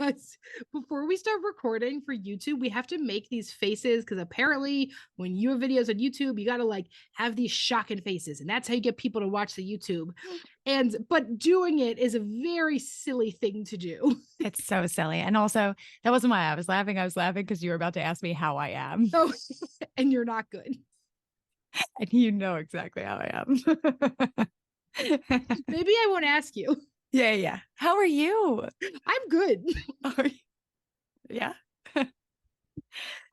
because before we start recording for YouTube, we have to make these faces because apparently when you have videos on YouTube, you got to like have these shocking faces, and that's how you get people to watch the YouTube. But doing it is a very silly thing to do. It's so silly. And also, that wasn't why I was laughing. I was laughing because you were about to ask me how I am. Oh, and you're not good. And you know exactly how I am. Maybe I won't ask you. Yeah. How are you? I'm good. Yeah.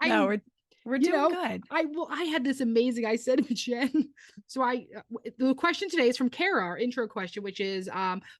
No, we're doing good. I had this amazing, I said to Jen. So the question today is from Kara, our intro question, which is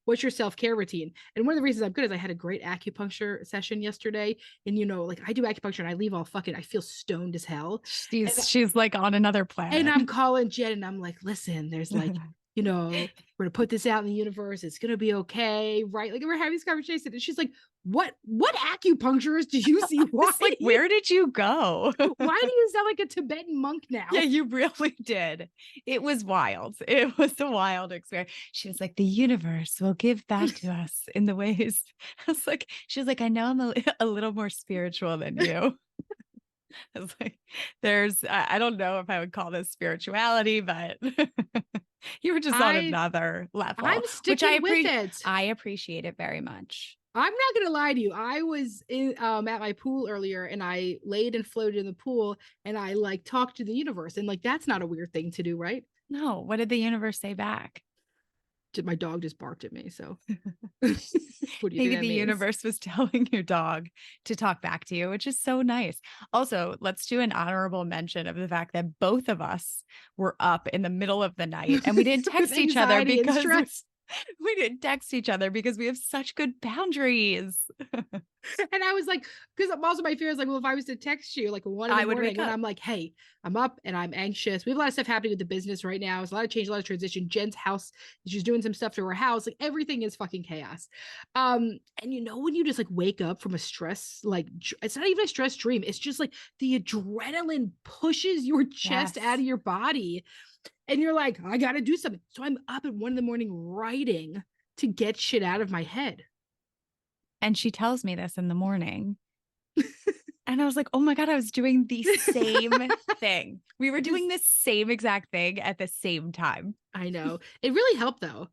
what's your self-care routine? And one of the reasons I'm good is I had a great acupuncture session yesterday. And like I do acupuncture and I leave all fucking, I feel stoned as hell. She's like on another planet. And I'm calling Jen and I'm like, listen, there's like, we're gonna put this out in the universe. It's gonna be okay, right? Like we're having this conversation, and she's like, "What acupuncturist do you see? Why? Like, where did you go? Why do you sound like a Tibetan monk now?" Yeah, you really did. It was wild. It was a wild experience. She was like, "The universe will give back to us in the ways." I was like, she was like, "I know I'm a little more spiritual than you." I was like, I don't know if I would call this spirituality, but you were just on another level. I'm sticking with it. I appreciate it very much. I'm not going to lie to you. I was at my pool earlier and I laid and floated in the pool and I like talked to the universe. And like, that's not a weird thing to do, right? No. What did the universe say back? My dog just barked at me. So maybe the universe was telling your dog to talk back to you, which is so nice. Also, let's do an honorable mention of the fact that both of us were up in the middle of the night and we didn't text each other because we didn't text each other because we have such good boundaries. And I was like, because also my fear is like, well, if I was to text you like 1 in the morning and I'm like, hey, I'm up and I'm anxious. We have a lot of stuff happening with the business right now. It's a lot of change, a lot of transition. Jen's house, she's doing some stuff to her house. Like everything is fucking chaos. And when you just like wake up from a stress, like it's not even a stress dream. It's just like the adrenaline pushes your chest out of your body. And you're like, I got to do something. So I'm up at 1 in the morning writing to get shit out of my head. And she tells me this in the morning. And I was like, oh my God, I was doing the same thing. We were doing the same exact thing at the same time. I know. It really helped though.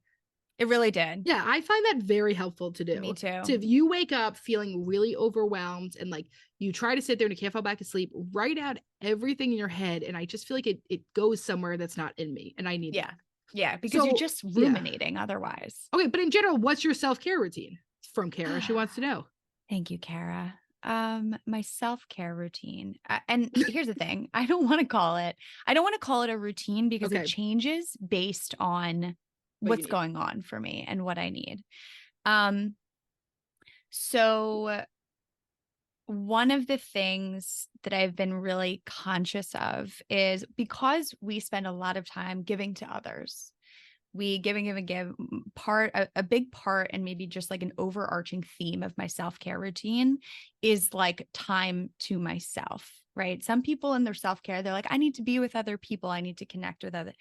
It really did. Yeah, I find that very helpful to do. Me too. So if you wake up feeling really overwhelmed and like you try to sit there and you can't fall back asleep, write out everything in your head. And I just feel like it goes somewhere that's not in me. And I need that. Yeah, because you're just ruminating otherwise. Okay, but in general, what's your self-care routine? From Kara, she wants to know. Thank you, Kara. My self-care routine. And here's the thing. I don't want to call it a routine because it changes based on what's going on for me and what I need. So one of the things that I've been really conscious of is because we spend a lot of time giving to others, we give a big part, and maybe just like an overarching theme of my self-care routine is like time to myself, right? Some people in their self-care, they're like, I need to be with other people. I need to connect with other.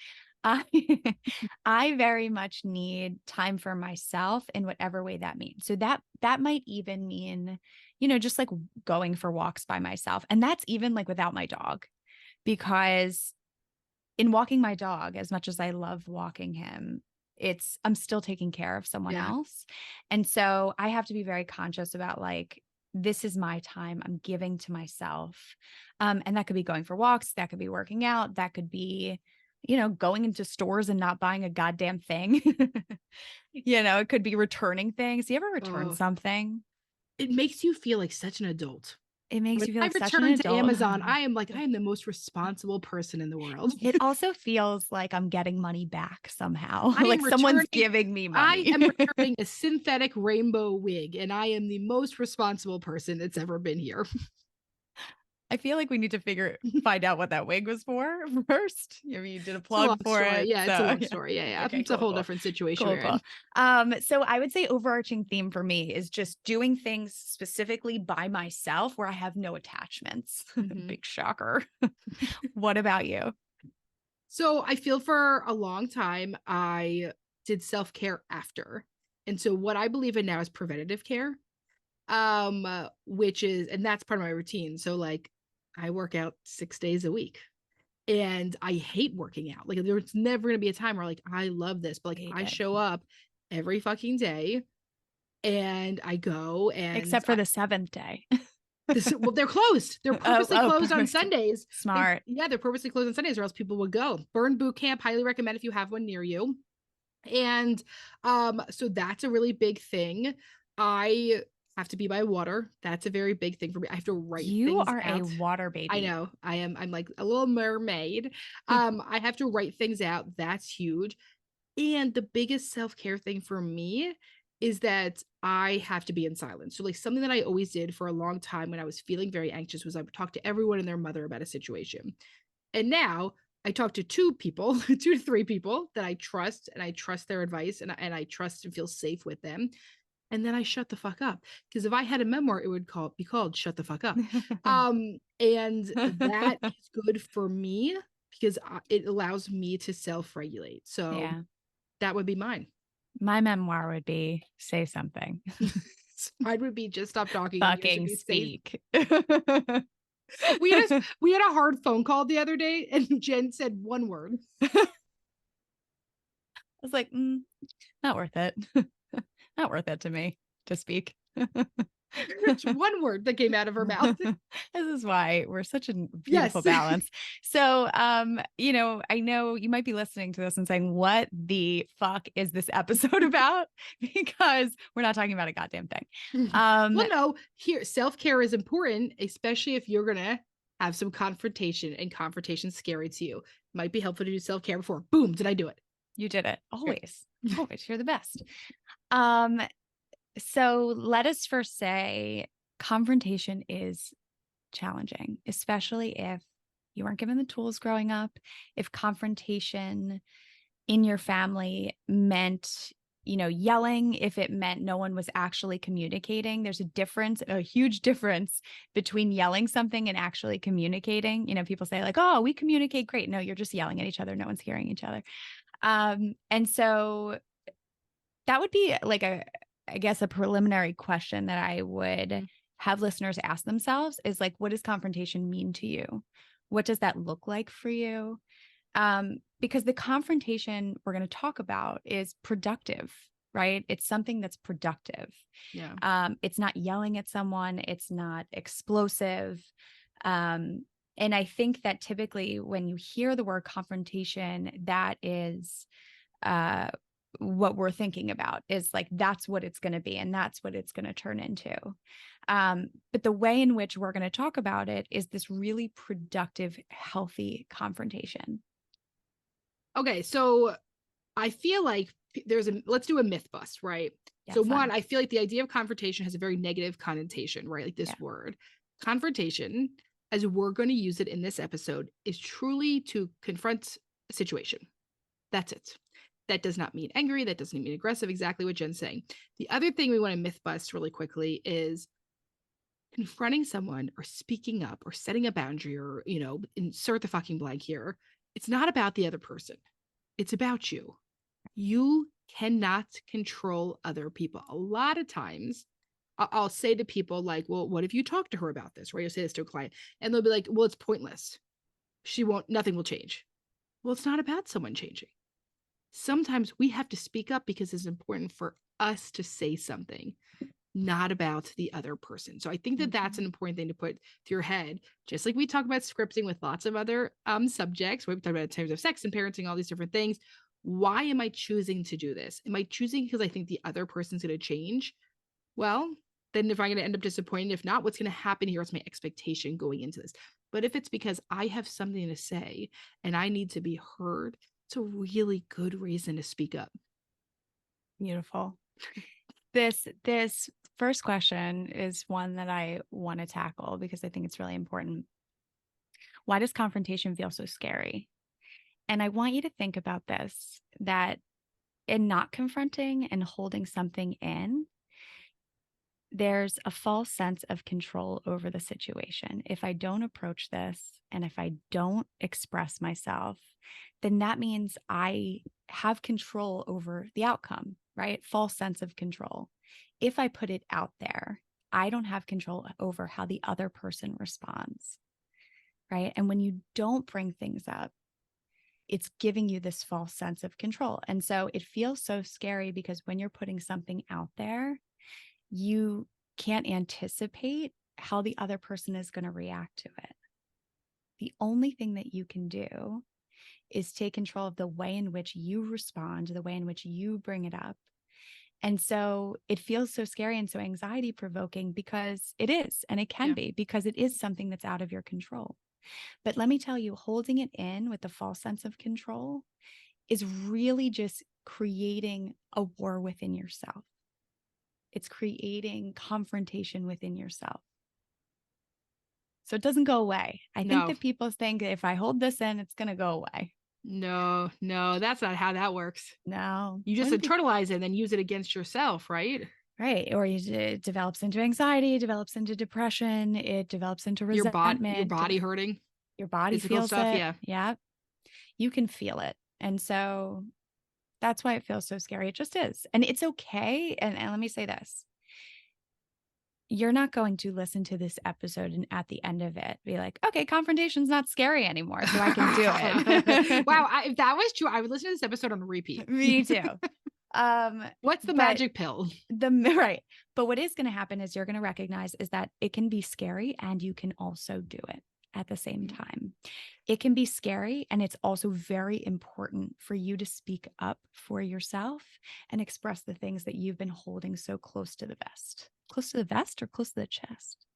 I very much need time for myself in whatever way that means. So that might even mean, just like going for walks by myself. And that's even like without my dog, because in walking my dog, as much as I love walking him, I'm still taking care of someone else. And so I have to be very conscious about like, this is my time I'm giving to myself. And that could be going for walks. That could be working out. That could be, going into stores and not buying a goddamn thing. It could be returning things. You ever return something? It makes you feel like such an adult. It makes you feel like such an adult. To Amazon, I am the most responsible person in the world. It also feels like I'm getting money back somehow. Like someone's giving me money. I am returning a synthetic rainbow wig, and I am the most responsible person that's ever been here. I feel like we need to find out what that wig was for first. I mean, you did a plug for it. Yeah, it's a long story. Yeah. Okay, it's a whole different situation. Cool. So I would say overarching theme for me is just doing things specifically by myself where I have no attachments. Mm-hmm. Big shocker. What about you? So I feel for a long time, I did self-care after. And so what I believe in now is preventative care. which is, and that's part of my routine. So like I work out 6 days a week and I hate working out. Like there's never going to be a time where like, I love this, but like I show up every fucking day and I go and except for the 7th day. well, they're closed. They're purposely closed on perfect. Sundays. Smart. They're purposely closed on Sundays or else people would go. Burn Boot Camp, highly recommend if you have one near you. And so that's a really big thing. I have to be by water. That's a very big thing for me. I have to write You things are out. a water baby. I know. I am. I'm like a little mermaid. I have to write things out. That's huge. And the biggest self-care thing for me is that I have to be in silence. So like something that I always did for a long time when I was feeling very anxious was I would talk to everyone and their mother about a situation. And now I talk to 2 people, 2 to 3 people that I trust and I trust their advice and I trust and feel safe with them. And then I shut the fuck up. Because if I had a memoir, it would be called Shut the Fuck Up. And that is good for me because it allows me to self-regulate. So that would be mine. My memoir would be Say Something. Mine would be Just Stop Talking. Fucking speak. We had a hard phone call the other day and Jen said 1 word. I was like, not worth it. Not worth it to me to speak. It's 1 word that came out of her mouth. This is why we're such a beautiful balance. So, you know, I know you might be listening to this and saying, what the fuck is this episode about? Because we're not talking about a goddamn thing. Well, no, here, self-care is important, especially if you're going to have some confrontation and confrontation's scary to you. Might be helpful to do self-care before. Boom, did I do it? You did it. Always. Always. You're the best. So let us first say confrontation is challenging, especially if you weren't given the tools growing up, if confrontation in your family meant, you know, yelling, if it meant no one was actually communicating. There's a huge difference between yelling something and actually communicating. You know, people say like, oh, we communicate great. No, you're just yelling at each other. No one's hearing each other. And so that would be like I guess a preliminary question that I would have listeners ask themselves is like, what does confrontation mean to you? What does that look like for you? Because the confrontation we're going to talk about is productive, right? It's something that's productive. Yeah. It's not yelling at someone. It's not explosive. And I think that typically when you hear the word confrontation, that is, what we're thinking about is like, that's what it's going to be. And that's what it's going to turn into. But the way in which we're going to talk about it is this really productive, healthy confrontation. Okay. So I feel like let's do a myth bust, right? Yeah, so fun. 1, I feel like the idea of confrontation has a very negative connotation, right? Like this word confrontation, as we're going to use it in this episode, is truly to confront a situation. That's it. That does not mean angry. That doesn't mean aggressive. Exactly what Jen's saying. The other thing we want to myth bust really quickly is confronting someone or speaking up or setting a boundary or, you know, insert the fucking blank here. It's not about the other person. It's about you. You cannot control other people. A lot of times I'll say to people like, well, what if you talk to her about this? Right? You'll say this to a client and they'll be like, well, it's pointless. Nothing will change. Well, it's not about someone changing. Sometimes we have to speak up because it's important for us to say something, not about the other person. So I think that that's an important thing to put to your head. Just like we talk about scripting with lots of other subjects, we talk about in terms of sex and parenting, all these different things. Why am I choosing to do this? Am I choosing because I think the other person's going to change? Well, then if I'm going to end up disappointed, if not, what's going to happen here is my expectation going into this. But if it's because I have something to say and I need to be heard, it's a really good reason to speak up. Beautiful. This first question is one that I want to tackle because I think it's really important. Why does confrontation feel so scary? And I want you to think about this, that in not confronting and holding something in, there's a false sense of control over the situation. If I don't approach this and if I don't express myself, then that means I have control over the outcome, right? False sense of control. If I put it out there, I don't have control over how the other person responds, right? And when you don't bring things up, it's giving you this false sense of control. And so it feels so scary because when you're putting something out there, you can't anticipate how the other person is going to react to it. The only thing that you can do is take control of the way in which you respond, the way in which you bring it up. And so it feels so scary and so anxiety provoking because it is, and it can be, because it is something that's out of your control. But let me tell you, holding it in with a false sense of control is really just creating a war within yourself. It's creating confrontation within yourself. So it doesn't go away. I think that people think that if I hold this in, it's going to go away. No, that's not how that works. No. You just internalize it and then use it against yourself, right? Right. Or it develops into anxiety, develops into depression, it develops into resentment. Your body hurting. Your body feels stuff, it. Yeah. You can feel it. And so that's why it feels so scary. It just is. And it's okay. And let me say this. You're not going to listen to this episode and at the end of it be like, okay, confrontation's not scary anymore, so I can do it. Wow. If that was true, I would listen to this episode on repeat. Me too. What's the magic pill? Right. But what is going to happen is you're going to recognize is that it can be scary and you can also do it at the same time. It can be scary, and it's also very important for you to speak up for yourself and express the things that you've been holding so close to the vest. Close to the vest or close to the chest?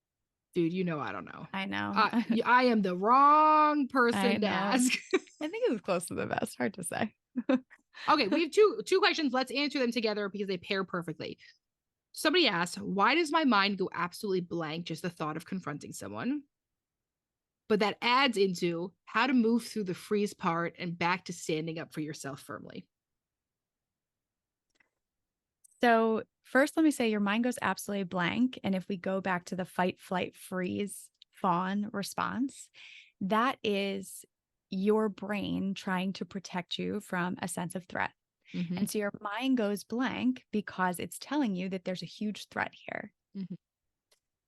Dude, I don't know. I know. I am the wrong person to ask. I think it was close to the vest. Hard to say. Okay, we have two questions. Let's answer them together because they pair perfectly. Somebody asked, why does my mind go absolutely blank just the thought of confronting someone? But that adds into how to move through the freeze part and back to standing up for yourself firmly. So first, let me say your mind goes absolutely blank. And if we go back to the fight, flight, freeze, fawn response, that is your brain trying to protect you from a sense of threat. Mm-hmm. And so your mind goes blank because it's telling you that there's a huge threat here. Mm-hmm.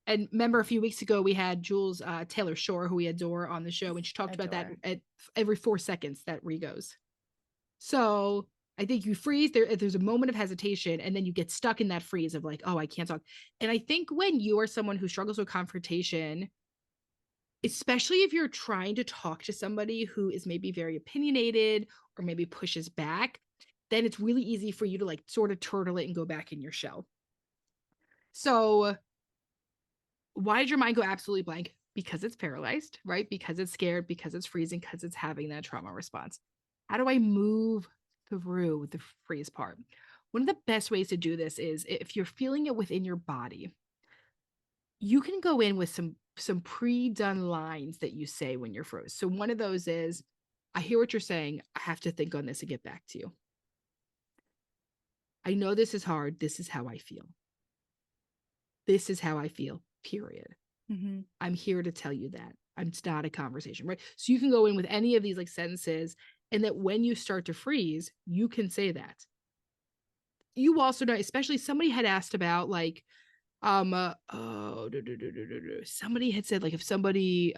And remember, a few weeks ago, we had Jules Taylor Shore, who we adore, on the show, and she talked about that at every 4 seconds that goes. So I think you freeze, there's a moment of hesitation, and then you get stuck in that freeze of like, oh, I can't talk. And I think when you are someone who struggles with confrontation, especially if you're trying to talk to somebody who is maybe very opinionated or maybe pushes back, then it's really easy for you to like sort of turtle it and go back in your shell. So why did your mind go absolutely blank? Because it's paralyzed, right? Because it's scared, because it's freezing, because it's having that trauma response. How do I move through the freeze part? One of the best ways to do this is if you're feeling it within your body, you can go in with some pre-done lines that you say when you're froze. So one of those is, I hear what you're saying. I have to think on this and get back to you. I know this is hard. This is how I feel. This is how I feel, period. Mm-hmm. I'm here to tell you that. It's not a conversation, right? So you can go in with any of these like sentences, and that when you start to freeze, you can say that. You also know, especially somebody had asked about like, somebody had said like if somebody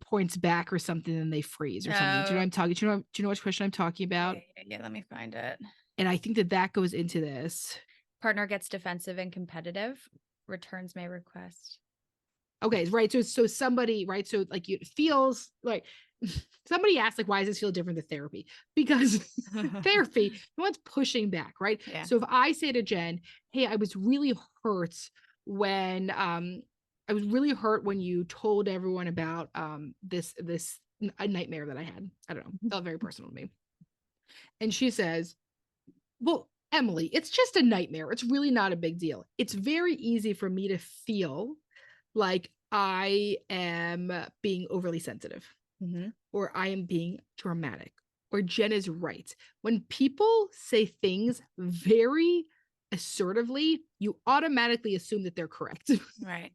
points back or something, then they freeze or something. Do you know what I'm talking? Do you know which question I'm talking about? Yeah, let me find it. And I think that goes into this. Partner gets defensive and competitive. Returns may request. Okay, right. So somebody, right? So like it feels like somebody asked, like, why does this feel different than therapy? Because therapy, no one's pushing back, right? Yeah. So if I say to Jen, hey, I was really hurt when you told everyone about this a nightmare that I had. I don't know. It felt very personal to me. And she says, well, Emmalee, it's just a nightmare. It's really not a big deal. It's very easy for me to feel like I am being overly sensitive, mm-hmm. or I am being dramatic, or Jen is right. When people say things very assertively, you automatically assume that they're correct. Right.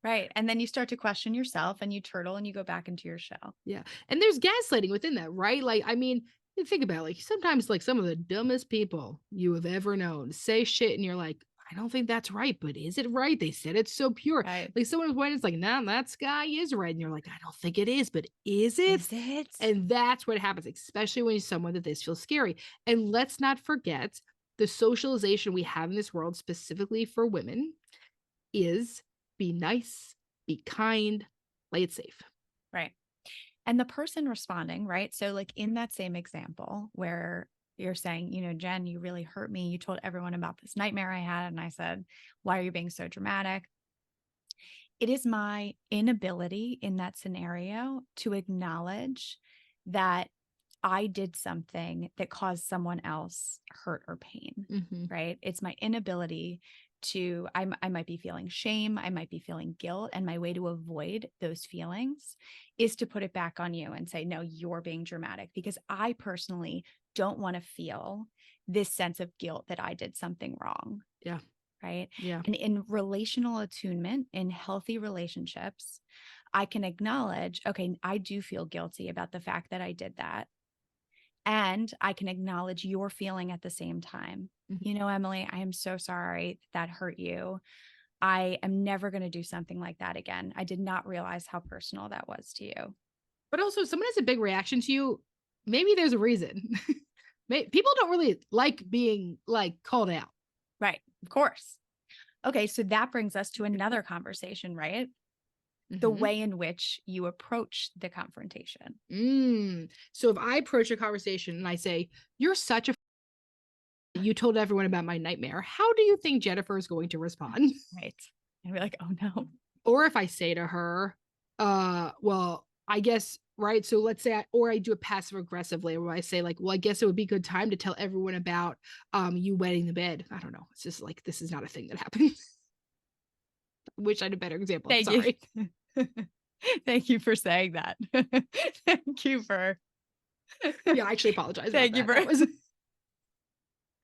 Right. And then you start to question yourself and you turtle and you go back into your shell. Yeah. And there's gaslighting within that, right? Like, I mean, think about it, like sometimes like some of the dumbest people you have ever known say shit and you're like, I don't think that's right, but is it right? They said it's so pure. Right. Like someone was pointing, it's like, nah, that sky is red. And you're like, I don't think it is, but is it? Is it? And that's what happens, especially when you're someone that this feels scary. And let's not forget the socialization we have in this world, specifically for women, is be nice, be kind, play it safe. Right. And the person responding, right? So, like in that same example where you're saying, Jen, you really hurt me. You told everyone about this nightmare I had. And I said, why are you being so dramatic? It is my inability in that scenario to acknowledge that I did something that caused someone else hurt or pain, right? It's my inability to, I might be feeling shame. I might be feeling guilt. And my way to avoid those feelings is to put it back on you and say, no, you're being dramatic, because I personally don't want to feel this sense of guilt that I did something wrong. Yeah. Right. Yeah. And in relational attunement, in healthy relationships, I can acknowledge, okay, I do feel guilty about the fact that I did that. And I can acknowledge your feeling at the same time. Emmalee, I am so sorry that hurt you. I am never going to do something like that again. I did not realize how personal that was to you. But also, if someone has a big reaction to you, maybe there's a reason. People don't really like being like called out. Right. Of course. Okay. So that brings us to another conversation, right? The way in which you approach the confrontation. So if I approach a conversation and I say, you're such a you told everyone about my nightmare, how do you think Jennifer is going to respond? Right. And be like, oh no. Or if I say to her, well, I guess, right. So let's say I do it passive aggressively where I say like, well, I guess it would be a good time to tell everyone about you wetting the bed. I don't know. It's just like, this is not a thing that happens. Wish I had a better example. I'm sorry. Thank you for saying that. Thank you for. Yeah, I actually apologize. Thank you for.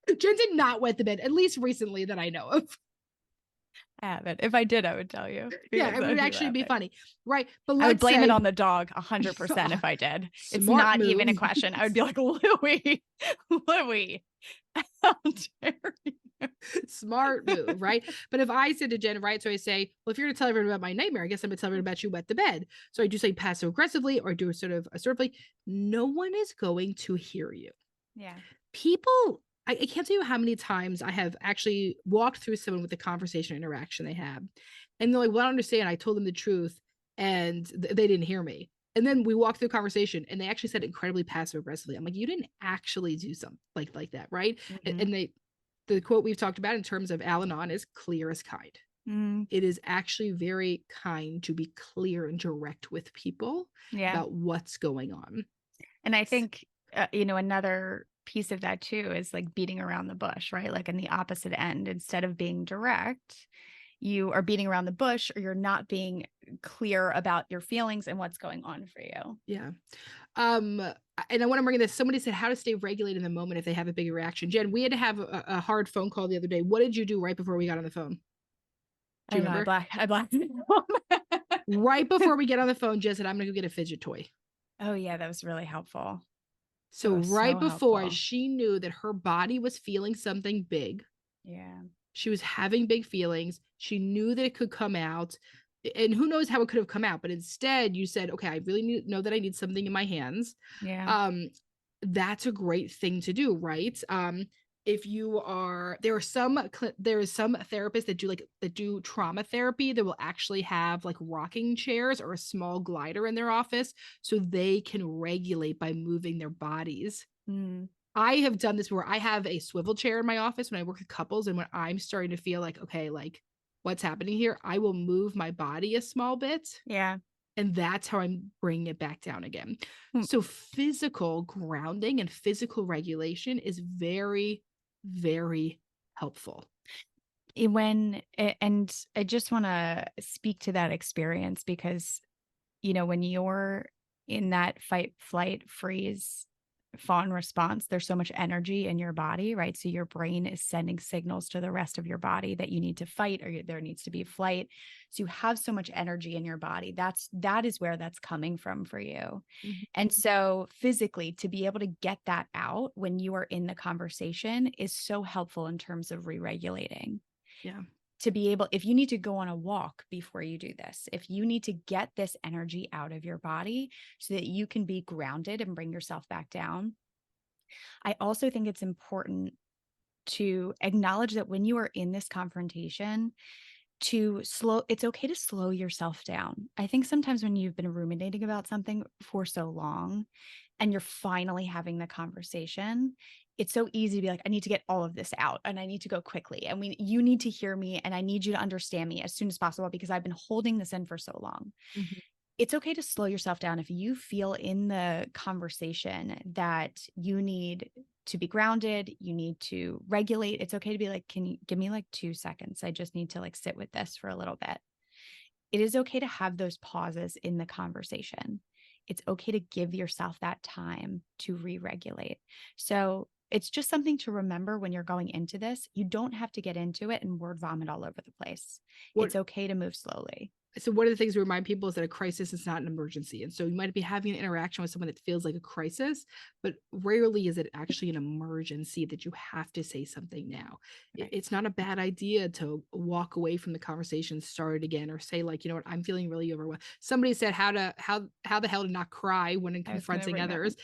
Jen did not wet the bed, at least recently that I know of. I haven't. If I did, I would tell you. Yeah, it would actually be funny. Right. But I would blame it on the dog 100% if I did. It's not move. even a question. I would be like, Louie, how dare you? Smart move, right? But if I said to Jen, right, so I say, well, if you're going to tell everyone about my nightmare, I guess I'm going to tell everyone about you wet the bed. So I do say passive aggressively or do sort of assertively. No one is going to hear you. Yeah. People, I can't tell you how many times I have actually walked through someone with the conversation interaction they had. And they're like, well, I don't understand. I told them the truth and they didn't hear me. And then we walked through a conversation and they actually said incredibly passive aggressively. I'm like, you didn't actually do something like that, right? And the quote we've talked about in terms of Al-Anon is clear as kind. It is actually very kind to be clear and direct with people about what's going on. And I think, another piece of that too is like beating around the bush, right? Like in the opposite end, instead of being direct, you are beating around the bush or you're not being clear about your feelings and what's going on for you. Yeah. And I want to bring this. Somebody said how to stay regulated in the moment if they have a big reaction. Jen, we had to have a hard phone call the other day. What did you do right before we got on the phone? Do you remember? I blacked Right before we get on the phone, Jen said, I'm going to go get a fidget toy. Oh yeah, that was really helpful. So right before she knew that her body was feeling something big. Yeah. She was having big feelings. She knew that it could come out. And who knows how it could have come out, but instead you said, okay, I really know that I need something in my hands. Yeah. That's a great thing to do, right? If you are, there is some therapists that do trauma therapy that will actually have like rocking chairs or a small glider in their office so they can regulate by moving their bodies. I have done this where I have a swivel chair in my office when I work with couples, and when I'm starting to feel like, okay, like what's happening here, I will move my body a small bit. Yeah. And that's how I'm bringing it back down again. So physical grounding and physical regulation is very, very helpful. And I just want to speak to that experience because, when you're in that fight, flight, freeze, fawn response, there's so much energy in your body, right? So your brain is sending signals to the rest of your body that you need to fight or there needs to be flight. So you have so much energy in your body. That is where that's coming from for you. And so physically to be able to get that out when you are in the conversation is so helpful in terms of re-regulating. Yeah. To be able, if you need to go on a walk before you do this, if you need to get this energy out of your body so that you can be grounded and bring yourself back down. I also think it's important to acknowledge that when you are in this confrontation, it's okay to slow yourself down. I think sometimes when you've been ruminating about something for so long and you're finally having the conversation, it's so easy to be like, I need to get all of this out and I need to go quickly. And you need to hear me and I need you to understand me as soon as possible because I've been holding this in for so long. Mm-hmm. It's okay to slow yourself down if you feel in the conversation that you need to be grounded, you need to regulate. It's okay to be like, can you give me like 2 seconds? I just need to like sit with this for a little bit. It is okay to have those pauses in the conversation. It's okay to give yourself that time to re-regulate. So it's just something to remember when you're going into this. You don't have to get into it and word vomit all over the place. It's okay to move slowly. So one of the things we remind people is that a crisis is not an emergency. And so you might be having an interaction with someone that feels like a crisis, but rarely is it actually an emergency that you have to say something now. Right. It's not a bad idea to walk away from the conversation, start it again, or say like, you know what, I'm feeling really overwhelmed. Somebody said how the hell to not cry when confronting others.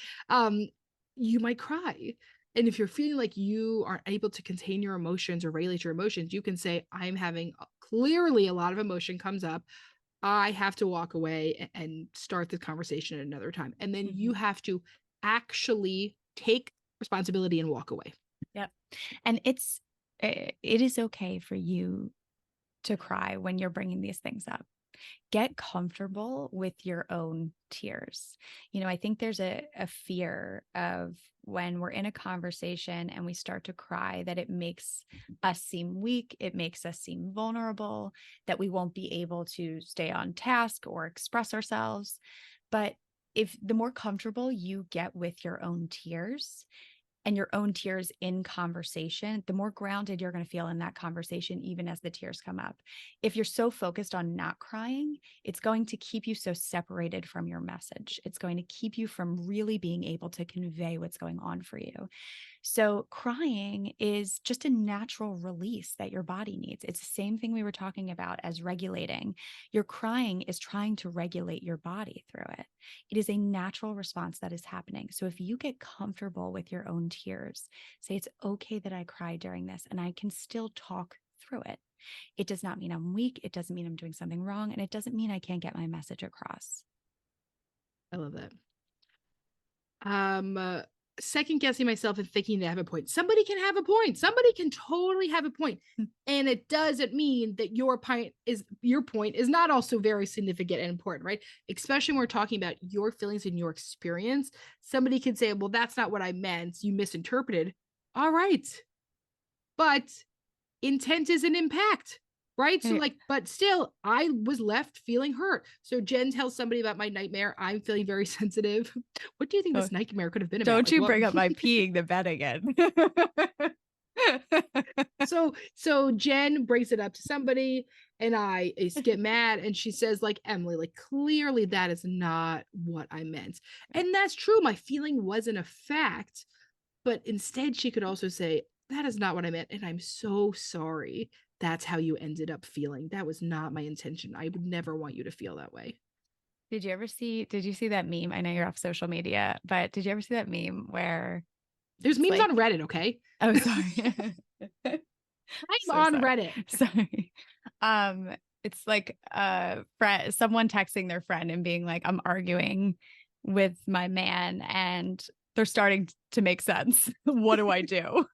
You might cry. And if you're feeling like you aren't able to contain your emotions or regulate your emotions, you can say, I'm having clearly a lot of emotion comes up. I have to walk away and start the conversation at another time. And then you have to actually take responsibility and walk away. Yep. And it is okay for you to cry when you're bringing these things up. Get comfortable with your own tears. I think there's a fear of when we're in a conversation and we start to cry that it makes us seem weak. It makes us seem vulnerable, that we won't be able to stay on task or express ourselves. But if the more comfortable you get with your own tears, and your own tears in conversation, the more grounded you're going to feel in that conversation, even as the tears come up. If you're so focused on not crying, it's going to keep you so separated from your message. It's going to keep you from really being able to convey what's going on for you. So crying is just a natural release that your body needs. It's the same thing we were talking about as regulating. Your crying is trying to regulate your body through it. It is a natural response that is happening. So if you get comfortable with your own tears, say it's okay that I cry during this and I can still talk through it. It does not mean I'm weak. It doesn't mean I'm doing something wrong. And it doesn't mean I can't get my message across. I love that. Second guessing myself and thinking they have a point. Somebody can have a point. Somebody can totally have a point. And it doesn't mean that your point is not also very significant and important, right? Especially when we're talking about your feelings and your experience. Somebody can say, well, that's not what I meant. You misinterpreted. All right. But intent is an impact. Right. So but still, I was left feeling hurt. So Jen tells somebody about my nightmare. I'm feeling very sensitive. What do you think this nightmare could have been about? Don't you bring up my peeing the bed again. So Jen brings it up to somebody and I get mad and she says like, Emily, like clearly that is not what I meant. And that's true. My feeling wasn't a fact, but instead she could also say, that is not what I meant. And I'm so sorry. That's how you ended up feeling. That was not my intention. I would never want you to feel that way. Did you see that meme? I know you're off social media, but did you ever see that meme where there's memes on Reddit? Okay. Oh, sorry. I'm on Reddit. Sorry. It's like someone texting their friend and being like, I'm arguing with my man and they're starting to make sense. What do I do?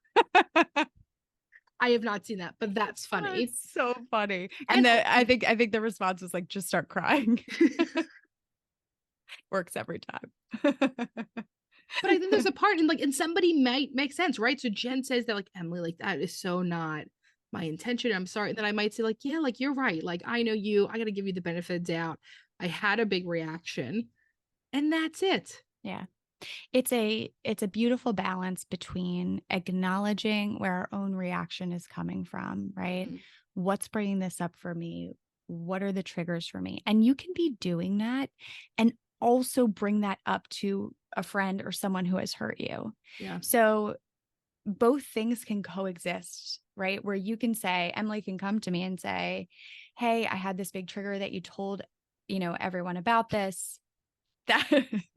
I have not seen that, but that's funny. It's so funny. And I think the response was like, just start crying. Works every time. But I think there's a part and somebody might make sense, right? So Jen says that like, Emily, like that is so not my intention. I'm sorry. And then I might say like, yeah, like you're right. Like, I know you, I got to give you the benefit of the doubt. I had a big reaction and that's it. Yeah. It's a beautiful balance between acknowledging where our own reaction is coming from, right? Mm-hmm. What's bringing this up for me? What are the triggers for me? And you can be doing that and also bring that up to a friend or someone who has hurt you. Yeah. So both things can coexist right? Where you can say, Emily can come to me and say, hey, I had this big trigger that you told, everyone about this. That,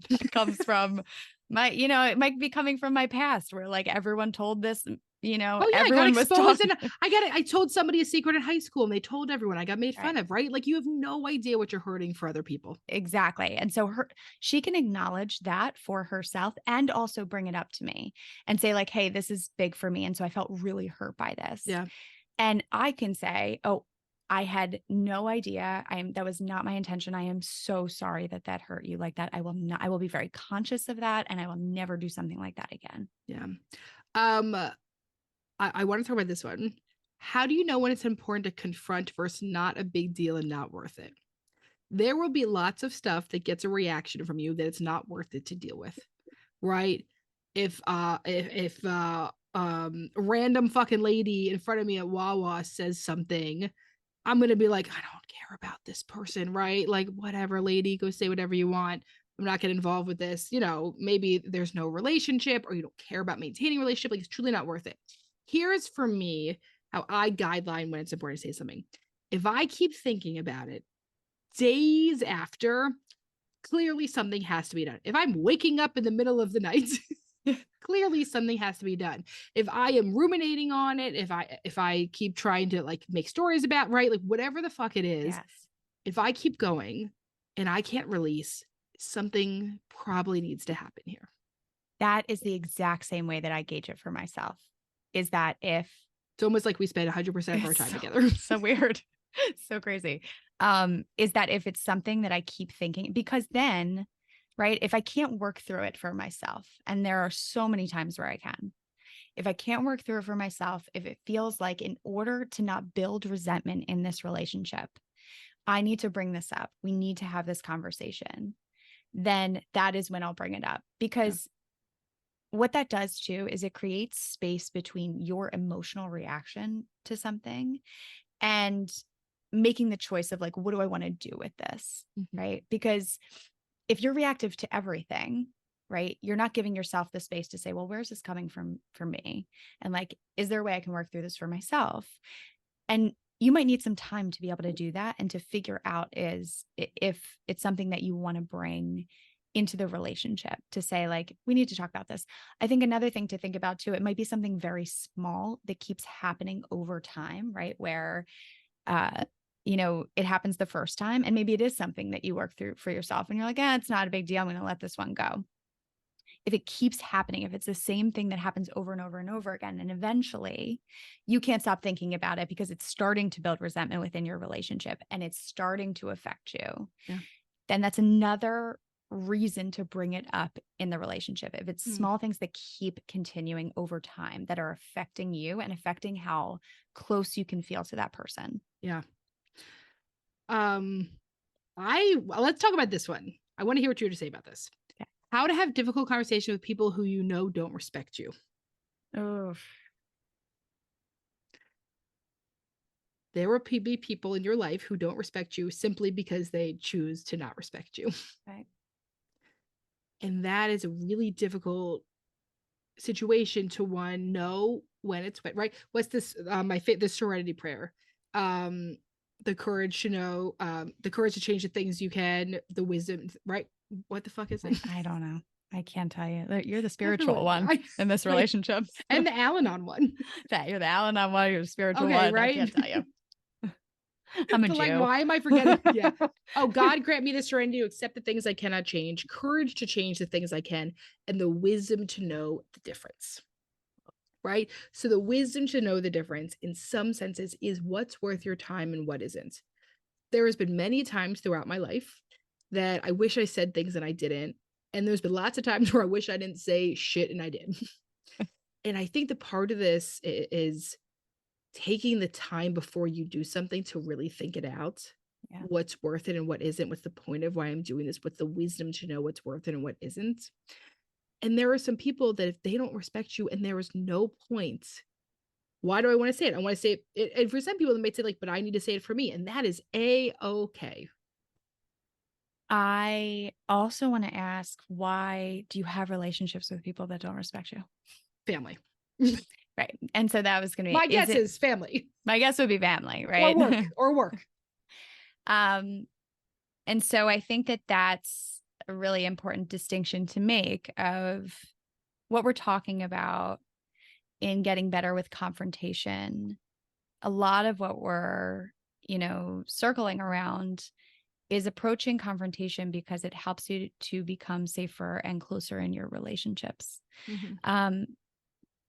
that comes from it might be coming from my past where like everyone told this, Oh yeah, I got everyone was exposed talking. and I told somebody a secret in high school and they told everyone. I got made fun Right. of, right? Like you have no idea what you're hurting for other people. Exactly. And so she can acknowledge that for herself and also bring it up to me and say like, hey, this is big for me. And so I felt really hurt by this. Yeah. And I can say, oh, I had no idea. That was not my intention. I am so sorry that hurt you like that. I will be very conscious of that. And I will never do something like that again. Yeah. I want to talk about this one. How do you know when it's important to confront versus not a big deal and not worth it? There will be lots of stuff that gets a reaction from you that it's not worth it to deal with, right? If random fucking lady in front of me at Wawa says something, I'm gonna be like, I don't care about this person, right? Like, whatever, lady, go say whatever you want. I'm not getting involved with this. Maybe there's no relationship or you don't care about maintaining a relationship. Like, it's truly not worth it. Here's for me how I guideline when it's important to say something. If I keep thinking about it days after, clearly something has to be done. If I'm waking up in the middle of the night, clearly something has to be done. If I am ruminating on it, if I keep trying to like make stories about, right, like whatever the fuck it is, Yes. if I keep going and I can't release, something probably needs to happen here. That is the exact same way that I gauge it for myself. Is that if it's almost like we spend 100% of our time together. So weird. So crazy. Is that if it's something that I keep thinking, because then, right, if I can't work through it for myself, and there are so many times where I can, if I can't work through it for myself, if it feels like in order to not build resentment in this relationship, I need to bring this up. We need to have this conversation. Then that is when I'll bring it up, because what that does too is it creates space between your emotional reaction to something and making the choice of like, what do I want to do with this? Mm-hmm. Right. Because if you're reactive to everything, right, you're not giving yourself the space to say, well, where's this coming from for me? And like, is there a way I can work through this for myself? And you might need some time to be able to do that and to figure out if it's something that you want to bring into the relationship, to say like, we need to talk about this. I think another thing to think about too, it might be something very small that keeps happening over time, right? Where, it happens the first time and maybe it is something that you work through for yourself and you're like, it's not a big deal. I'm going to let this one go. If it keeps happening, if it's the same thing that happens over and over and over again, and eventually you can't stop thinking about it because it's starting to build resentment within your relationship and it's starting to affect you, then that's another reason to bring it up in the relationship. If it's small things that keep continuing over time that are affecting you and affecting how close you can feel to that person. Yeah. Let's talk about this one. I want to hear what you have to say about this. Okay. How to have difficult conversation with people who don't respect you. Oh. There will be people in your life who don't respect you simply because they choose to not respect you. Right. And that is a really difficult situation to know when it's right. What's this? The serenity prayer. The courage to know, the courage to change the things you can, the wisdom, right? What the fuck is it? I don't know. I can't tell you. You're the spiritual one in this relationship. And the Al-Anon one. You're the Al-Anon one, you're the spiritual one. Right? I can't tell you. I'm a Jew. Like, why am I forgetting? Yeah. Oh, God grant me the serenity to accept the things I cannot change, courage to change the things I can, and the wisdom to know the difference. Right? So the wisdom to know the difference in some senses is what's worth your time and what isn't. There has been many times throughout my life that I wish I said things and I didn't. And there's been lots of times where I wish I didn't say shit and I did. And I think the part of this is taking the time before you do something to really think it out. Yeah. What's worth it and what isn't. What's the point of why I'm doing this? What's the wisdom to know what's worth it and what isn't? And there are some people that if they don't respect you and there is no point, why do I want to say it? I want to say it. And for some people, they might say like, but I need to say it for me. And that is A-okay. I also want to ask, why do you have relationships with people that don't respect you? Family. Right. And so that was going to be, my guess is family. My guess would be family, right? Or work. And so I think that that's a really important distinction to make of what we're talking about in getting better with confrontation. A lot of what we're, circling around is approaching confrontation because it helps you to become safer and closer in your relationships. Mm-hmm.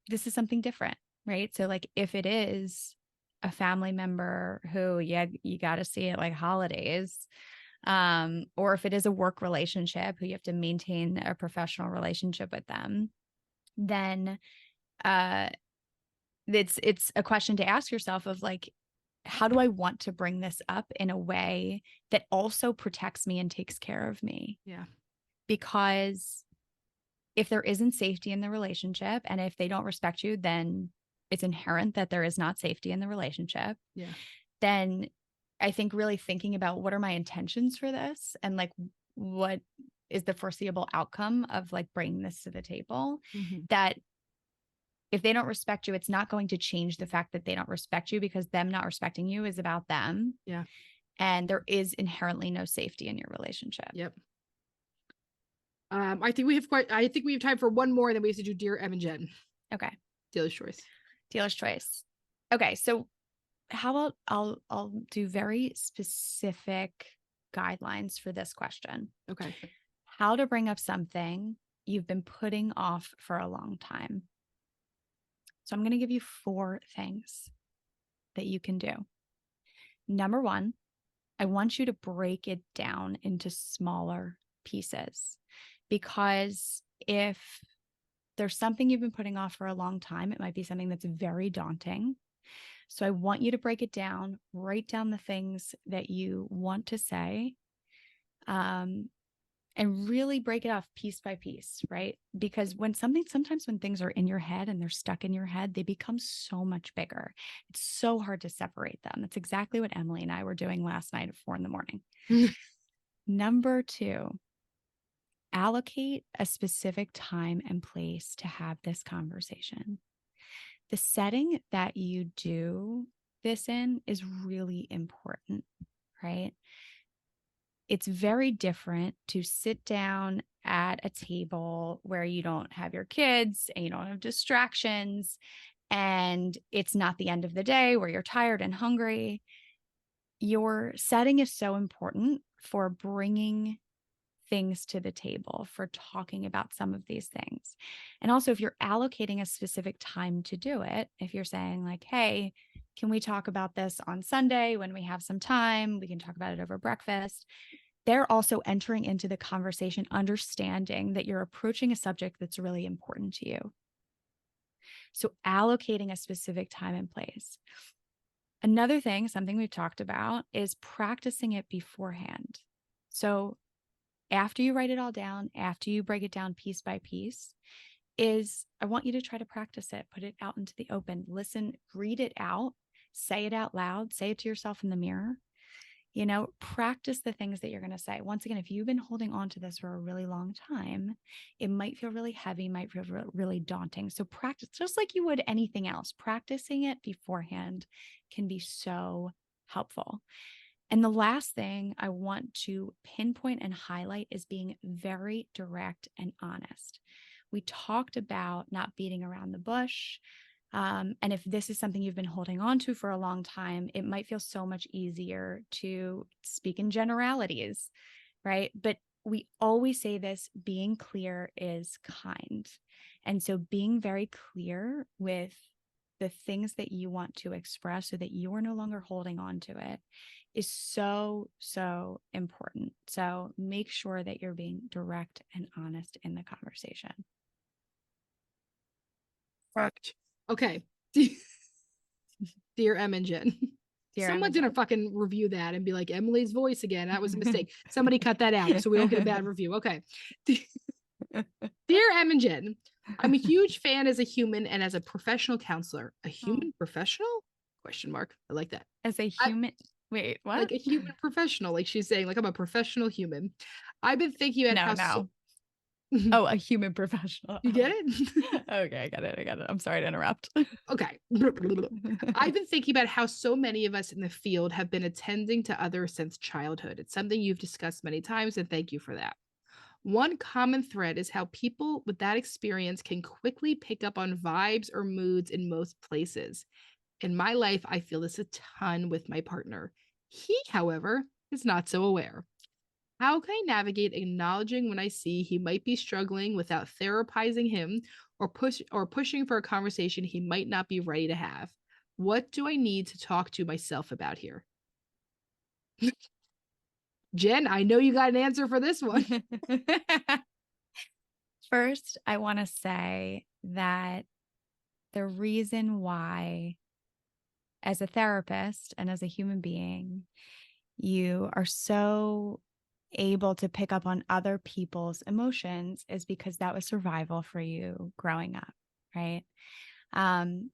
This is something different, right? So like if it is a family member who, you got to see it like holidays, or if it is a work relationship who you have to maintain a professional relationship with them, then it's a question to ask yourself of like, how do I want to bring this up in a way that also protects me and takes care of me? Yeah. Because if there isn't safety in the relationship and if they don't respect you, then it's inherent that there is not safety in the relationship. Yeah. Then I think really thinking about what are my intentions for this and like what is the foreseeable outcome of like bringing this to the table, that if they don't respect you, it's not going to change the fact that they don't respect you, because them not respecting you is about them. Yeah. And there is inherently no safety in your relationship. Yep. I think we have time for one more, and then we have to do Dear Em and Jen. Okay. Dealer's choice. Dealer's choice. Okay. So how about I'll do very specific guidelines for this question. Okay. How to bring up something you've been putting off for a long time. So I'm going to give you 4 things that you can do. Number 1, I want you to break it down into smaller pieces, because if there's something you've been putting off for a long time, it might be something that's very daunting. So I want you to break it down, write down the things that you want to say, and really break it off piece by piece, right? Because sometimes when things are in your head and they're stuck in your head, they become so much bigger. It's so hard to separate them. That's exactly what Emmalee and I were doing last night at 4 a.m. Number 2, allocate a specific time and place to have this conversation. The setting that you do this in is really important, right? It's very different to sit down at a table where you don't have your kids and you don't have distractions, and it's not the end of the day where you're tired and hungry. Your setting is so important for bringing things to the table, for talking about some of these things. And also, if you're allocating a specific time to do it, if you're saying like, hey, can we talk about this on Sunday when we have some time? We can talk about it over breakfast. They're also entering into the conversation, understanding that you're approaching a subject that's really important to you. So allocating a specific time and place. Another thing, something we've talked about, is practicing it beforehand. So after you write it all down, after you break it down piece by piece, I want you to try to practice it, put it out into the open, listen, read it out, say it out loud, say it to yourself in the mirror. Practice the things that you're going to say. Once again, if you've been holding on to this for a really long time, it might feel really heavy, might feel really daunting. So practice, just like you would anything else. Practicing it beforehand can be so helpful. And the last thing I want to pinpoint and highlight is being very direct and honest. We talked about not beating around the bush. And if this is something you've been holding on to for a long time, it might feel so much easier to speak in generalities, right? But we always say this, being clear is kind. And so being very clear with the things that you want to express so that you are no longer holding on to it is so, so important. So make sure that you're being direct and honest in the conversation. Correct. Okay. Dear Em and Jen. Someone's going to fucking review that and be like, Emily's voice again. That was a mistake. Somebody cut that out so we don't get a bad review. Okay. Dear Em and Jen, I'm a huge fan as a human and as a professional counselor. A human professional? Question mark. I like that. As a human. Wait, what? Like a human professional. Like she's saying, like, I'm a professional human. I've been thinking about No. Oh, a human professional. You get it? Okay, I got it. I got it. I'm sorry to interrupt. Okay. I've been thinking about how so many of us in the field have been attending to others since childhood. It's something you've discussed many times, and thank you for that. One common thread is how people with that experience can quickly pick up on vibes or moods in most places. In my life, I feel this a ton with my partner. He, however, is not so aware. How can I navigate acknowledging when I see he might be struggling without therapizing him or pushing for a conversation he might not be ready to have? What do I need to talk to myself about here? Jen, I know you got an answer for this one. First, I want to say that the reason why, as a therapist and as a human being, you are so able to pick up on other people's emotions is because that was survival for you growing up, right? Um,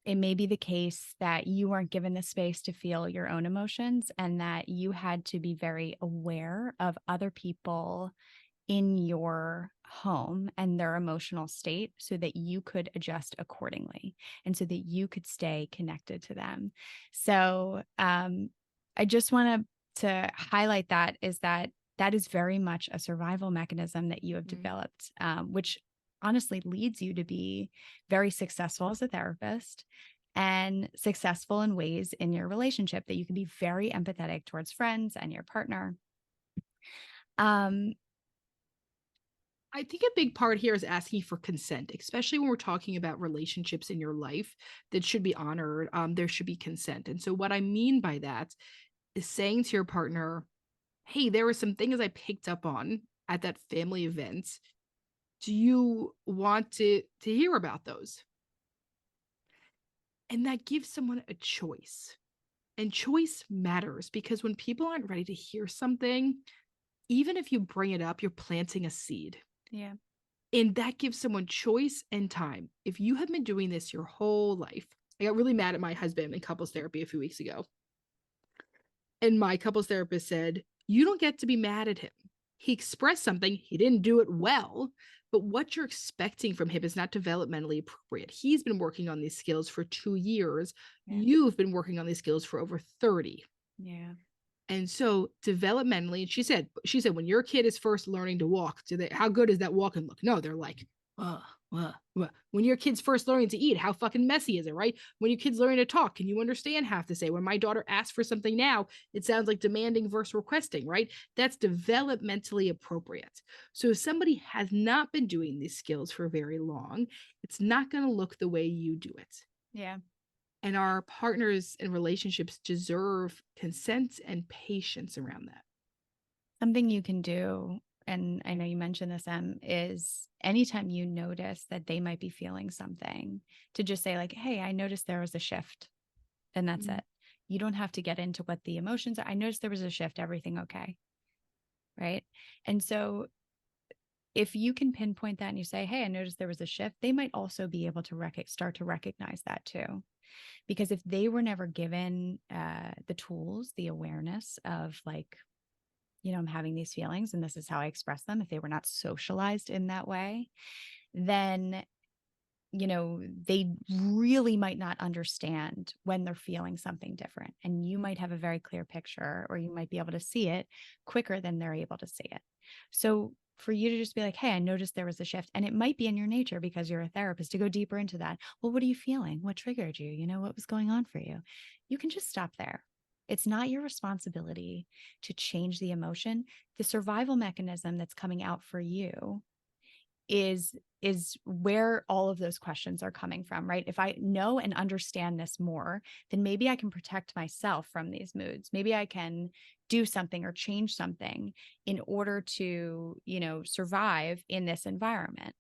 it may be the case that you weren't given the space to feel your own emotions and that you had to be very aware of other people in your home and their emotional state so that you could adjust accordingly and so that you could stay connected to them. So I just want to highlight that is that that is very much a survival mechanism that you have developed, which honestly leads you to be very successful as a therapist and successful in ways in your relationship that you can be very empathetic towards friends and your partner. I think a big part here is asking for consent, especially when we're talking about relationships in your life that should be honored. There should be consent. And so, what I mean by that is saying to your partner, hey, there were some things I picked up on at that family event. Do you want to hear about those? And that gives someone a choice. And choice matters because when people aren't ready to hear something, even if you bring it up, you're planting a seed. Yeah. And that gives someone choice and time. If you have been doing this your whole life, I got really mad at my husband in couples therapy a few weeks ago. And my couples therapist said, you don't get to be mad at him. He expressed something, he didn't do it well, but what you're expecting from him is not developmentally appropriate. He's been working on these skills for 2 years. Yeah. You've been working on these skills for over 30. Yeah. And so developmentally, and she said, when your kid is first learning to walk, how good does that walking look? No, they're like, uh, when your kid's first learning to eat, how fucking messy is it, right? When your kid's learning to talk, can you understand half to say? When my daughter asks for something now, it sounds like demanding versus requesting, right? That's developmentally appropriate. So if somebody has not been doing these skills for very long, it's not going to look the way you do it. Yeah. And our partners and relationships deserve consent and patience around that. Something you can do, and I know you mentioned this, is anytime you notice that they might be feeling something, to just say like, hey, I noticed there was a shift. And that's it. You don't have to get into what the emotions are. I noticed there was a shift. Everything okay? Right. And so if you can pinpoint that and you say, hey, I noticed there was a shift, they might also be able to start to recognize that too. Because if they were never given the tools, the awareness of like, I'm having these feelings and this is how I express them, if they were not socialized in that way, then, they really might not understand when they're feeling something different. And you might have a very clear picture, or you might be able to see it quicker than they're able to see it. So for you to just be like, hey, I noticed there was a shift, and it might be in your nature because you're a therapist to go deeper into that. Well, what are you feeling? What triggered you? What was going on for you? You can just stop there. It's not your responsibility to change the emotion. The survival mechanism that's coming out for you is where all of those questions are coming from, right? If I know and understand this more, then maybe I can protect myself from these moods. Maybe I can do something or change something in order to, survive in this environment.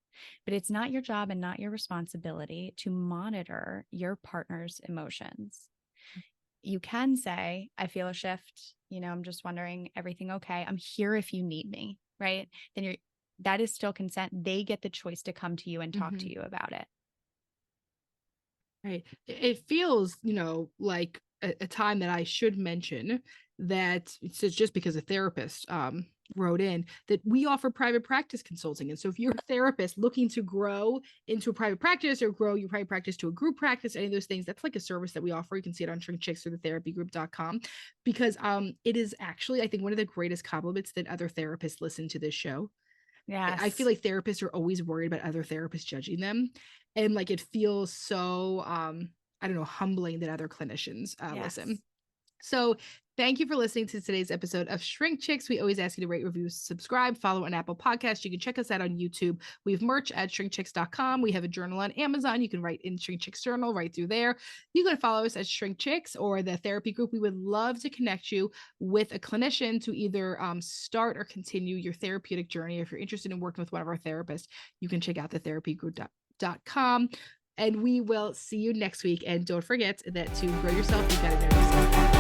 But it's not your job and not your responsibility to monitor your partner's emotions. You can say, I feel a shift, I'm just wondering, everything okay? I'm here if you need me, right? Then that is still consent. They get the choice to come to you and talk to you about it. Right. It feels, like a time that I should mention that it's just because a therapist, wrote in that we offer private practice consulting. And so if you're a therapist looking to grow into a private practice or grow your private practice to a group practice, any of those things, that's like a service that we offer. You can see it on ShrinkChicks or thetherapygroup.com, because it is actually, I think, one of the greatest compliments that other therapists listen to this show. Yes. I feel like therapists are always worried about other therapists judging them. And like, it feels so, I don't know, humbling that other clinicians listen. So thank you for listening to today's episode of Shrink Chicks. We always ask you to rate, review, subscribe, follow on Apple Podcasts. You can check us out on YouTube. We have merch at shrinkchicks.com. We have a journal on Amazon. You can write in Shrink Chicks Journal right through there. You can follow us at Shrink Chicks or the therapy group. We would love to connect you with a clinician to either start or continue your therapeutic journey. If you're interested in working with one of our therapists, you can check out the therapygroup.com. And we will see you next week. And don't forget that to grow yourself, you got to know yourself.